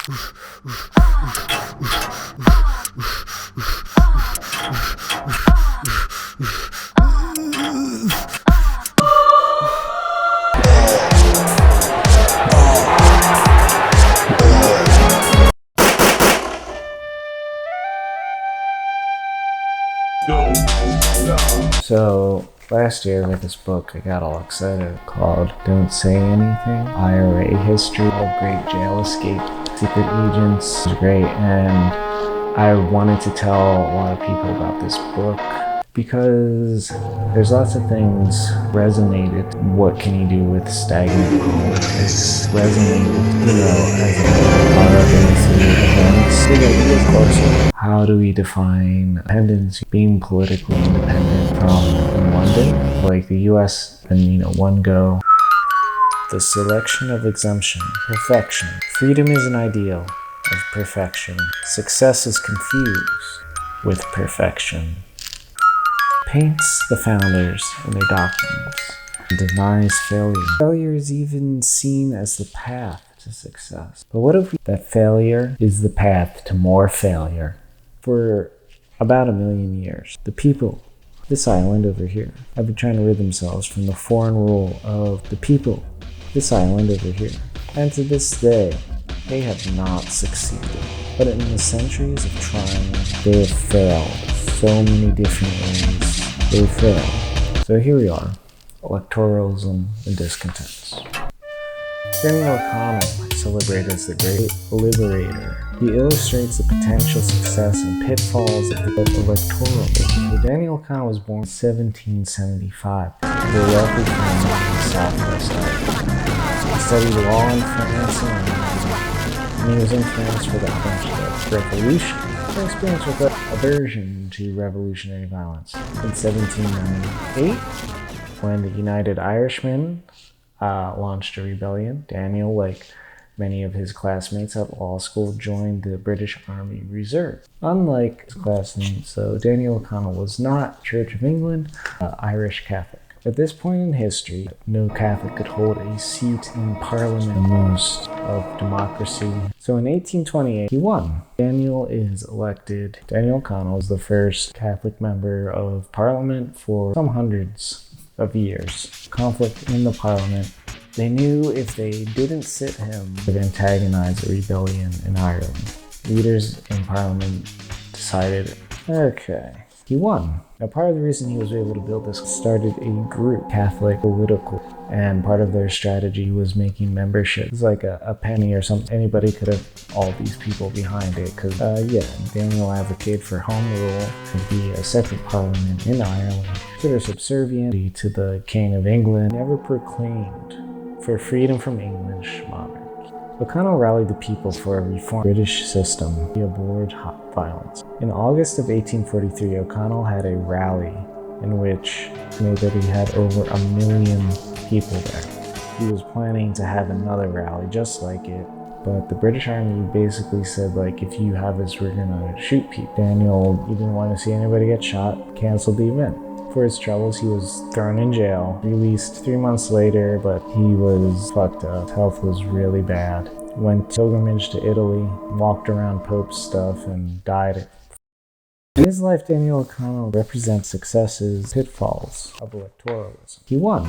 So last year with this book, I got all excited, called Don't Say Anything, IRA History of Great Jail Escape, Secret Agents. It was great, and I wanted to tell a lot of people about this book because there's lots of things resonated. What can you do with stagnant politics? Resonated, as a events. Big ideas closer. How do we define independence? Being politically independent from London, like the US, and one go. The selection of exemption. Perfection. Freedom is an ideal of perfection. Success is confused with perfection. Paints the founders and their doctrines, and denies failure. Failure is even seen as the path to success. But what if that failure is the path to more failure? For about 1 million years, the people, this island over here, have been trying to rid themselves from the foreign rule of the people, this island over here. And to this day, they have not succeeded. But in the centuries of trying, they have failed so many different ways. They failed. So here we are, electoralism and discontents. Daniel O'Connell is celebrated as the great liberator. He illustrates the potential success and pitfalls of the electoralism. So Daniel O'Connell was born in 1775 to a wealthy family in Southwest Ireland. He studied law in France and he was in France for the French Revolution. He experienced with aversion to revolutionary violence. In 1798, when the United Irishmen launched a rebellion, Daniel, like many of his classmates at law school, joined the British Army Reserve. Unlike his classmates, though, Daniel O'Connell was not Church of England, Irish Catholic. At this point in history, no Catholic could hold a seat in Parliament, the most of democracy. So in 1828, he won. Daniel is elected. Daniel O'Connell is the first Catholic member of Parliament for some hundreds of years. Conflict in the Parliament. They knew if they didn't sit him, it would antagonize a rebellion in Ireland. Leaders in Parliament decided, okay, he won. Now, part of the reason he was able to build this, started a group, Catholic Political, and part of their strategy was making membership. It was like a penny or something. Anybody could have all these people behind it, because, Daniel advocated for home rule, to be a separate parliament in Ireland, consider subservient to the King of England, never proclaimed for freedom from English monarchs. O'Connell rallied the people for a reformed British system. He abhorred violence. In August of 1843, O'Connell had a rally in which made that he had over 1 million people there. He was planning to have another rally just like it, but the British Army basically said, if you have this, we're gonna shoot people. Daniel, he didn't want to see anybody get shot, canceled the event. For his troubles, he was thrown in jail, released 3 months later, but he was fucked up. His health was really bad. Went pilgrimage to Italy, walked around Pope's stuff, and died. In his life, Daniel O'Connell represents successes, pitfalls of electoralism. He won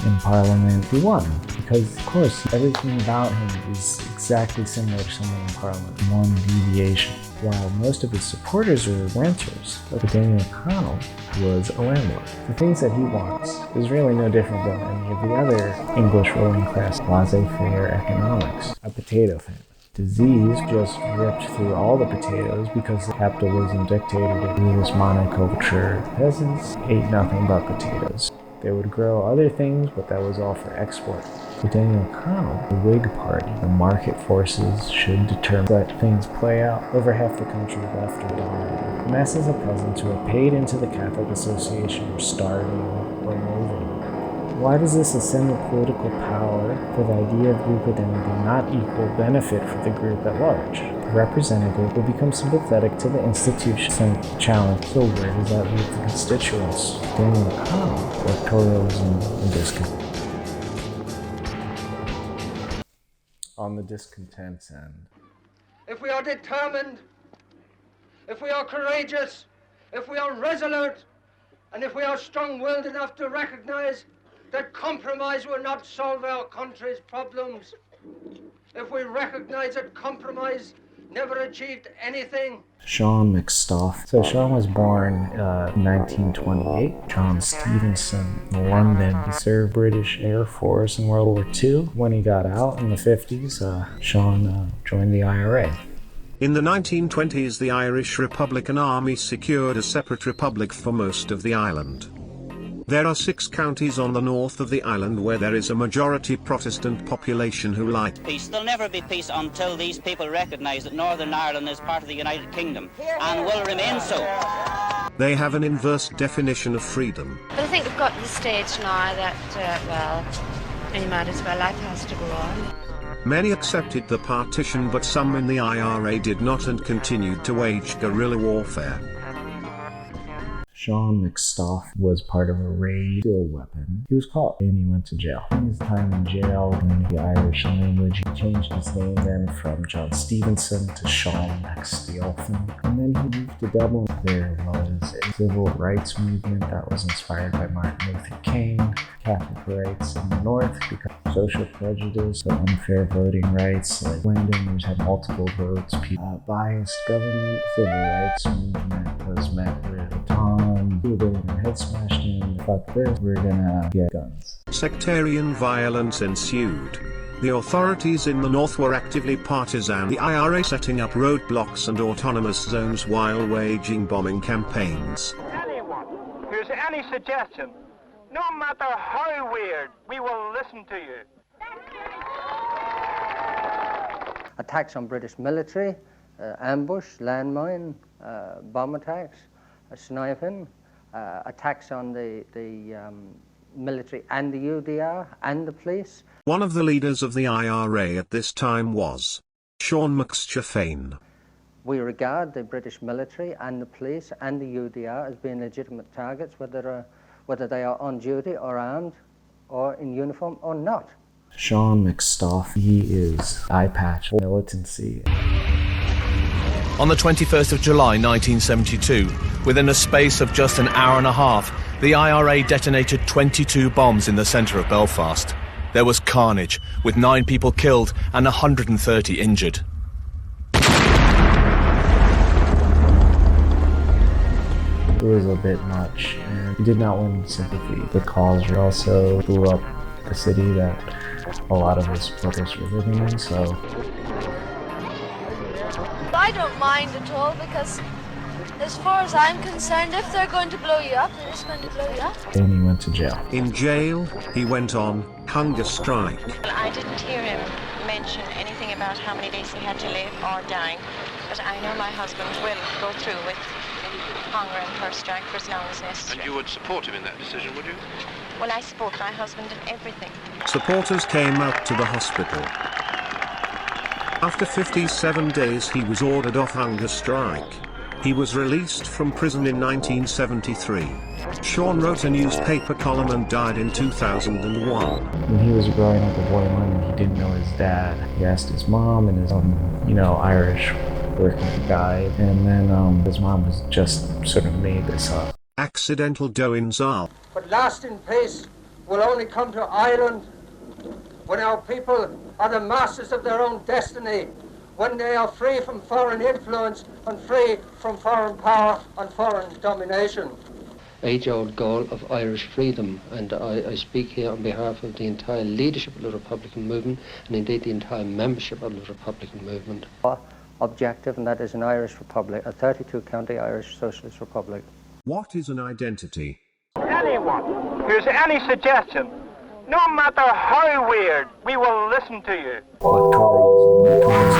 in Parliament. He won because, of course, everything about him is exactly similar to someone in Parliament. One deviation. While most of his supporters were renters, but Daniel O'Connell was a landlord. The things that he wants is really no different than any of the other English ruling class laissez-faire economics. A potato famine. Disease just ripped through all the potatoes because capitalism dictated it through this monoculture. Peasants ate nothing but potatoes. They would grow other things, but that was all for export. For Daniel O'Connell, the Whig Party, the market forces should determine that things play out. Over half the country left or died. Masses of peasants who are paid into the Catholic Association were starving or moving. Why does this ascend the political power for the idea of group identity not equal benefit for the group at large? The representative will become sympathetic to the institution and challenge. So where does that leave the constituents? Daniel O'Connell, electoralism and discontent. On the discontents end, if we are determined, if we are courageous, if we are resolute, and if we are strong-willed enough to recognize that compromise will not solve our country's problems, if we recognize that compromise never achieved anything. Sean McStoff. So Sean was born in 1928. John Stevenson, London. He served British Air Force in World War II. When he got out in the 50s, Sean joined the IRA. In the 1920s, the Irish Republican Army secured a separate republic for most of the island. There are 6 counties on the north of the island where there is a majority Protestant population who like peace. There'll never be peace until these people recognise that Northern Ireland is part of the United Kingdom and will remain so. They have an inverse definition of freedom. But I think we've got to the stage now that, you might as well, life has to go on. Many accepted the partition, but some in the IRA did not and continued to wage guerrilla warfare. Sean McStoff was part of a raid, steel weapon. He was caught and he went to jail. In his time in jail, in the Irish language, he changed his name then from John Stevenson to Sean McSteelson. And then he moved to Dublin. There was a civil rights movement that was inspired by Martin Luther King. Catholic rights in the north because of social prejudice, so unfair voting rights, like landowners had multiple votes, biased government. Civil rights movement was met with baton, people getting their heads smashed in. Fuck this, we're gonna get guns. Sectarian violence ensued. The authorities in the north were actively partisan, the IRA setting up roadblocks and autonomous zones while waging bombing campaigns. Anyone who's any suggestion, no matter how weird, we will listen to you. Attacks on British military, ambush, landmine, bomb attacks, sniping, attacks on the military and the UDR and the police. One of the leaders of the IRA at this time was Sean McStoff. We regard the British military and the police and the UDR as being legitimate targets, whether they are on duty or armed or in uniform or not. Sean McStoff, he is eye patch militancy. On the 21st of July 1972, within a space of just an hour and a half, the IRA detonated 22 bombs in the centre of Belfast. There was carnage, with 9 people killed and 130 injured. It was a bit much, and he did not win sympathy. The cause also blew up the city that a lot of his brothers were living in, so... I don't mind at all because, as far as I'm concerned, if they're going to blow you up, they're just going to blow you up. And he went to jail. In jail, he went on hunger strike. Well, I didn't hear him mention anything about how many days he had to live or die, but I know my husband will go through with hunger and thirst strike for as long as necessary. And you would support him in that decision, would you? Well, I support my husband in everything. Supporters came out to the hospital. After 57 days he was ordered off hunger strike. He was released from prison in 1973. Sean wrote a newspaper column and died in 2001. When he was growing up a boy in London, he didn't know his dad. He asked his mom and his, Irish working guy, and then his mom was just sort of made this up. Accidental doings are. But lasting peace will only come to Ireland when our people are the masters of their own destiny, when they are free from foreign influence and free from foreign power and foreign domination. Age-old goal of Irish freedom, and I speak here on behalf of the entire leadership of the Republican movement and indeed the entire membership of the Republican movement. Objective, and that is an Irish republic, a 32-county Irish Socialist Republic. What is an identity? Anyone who's any suggestion, no matter how weird, we will listen to you. Electoralism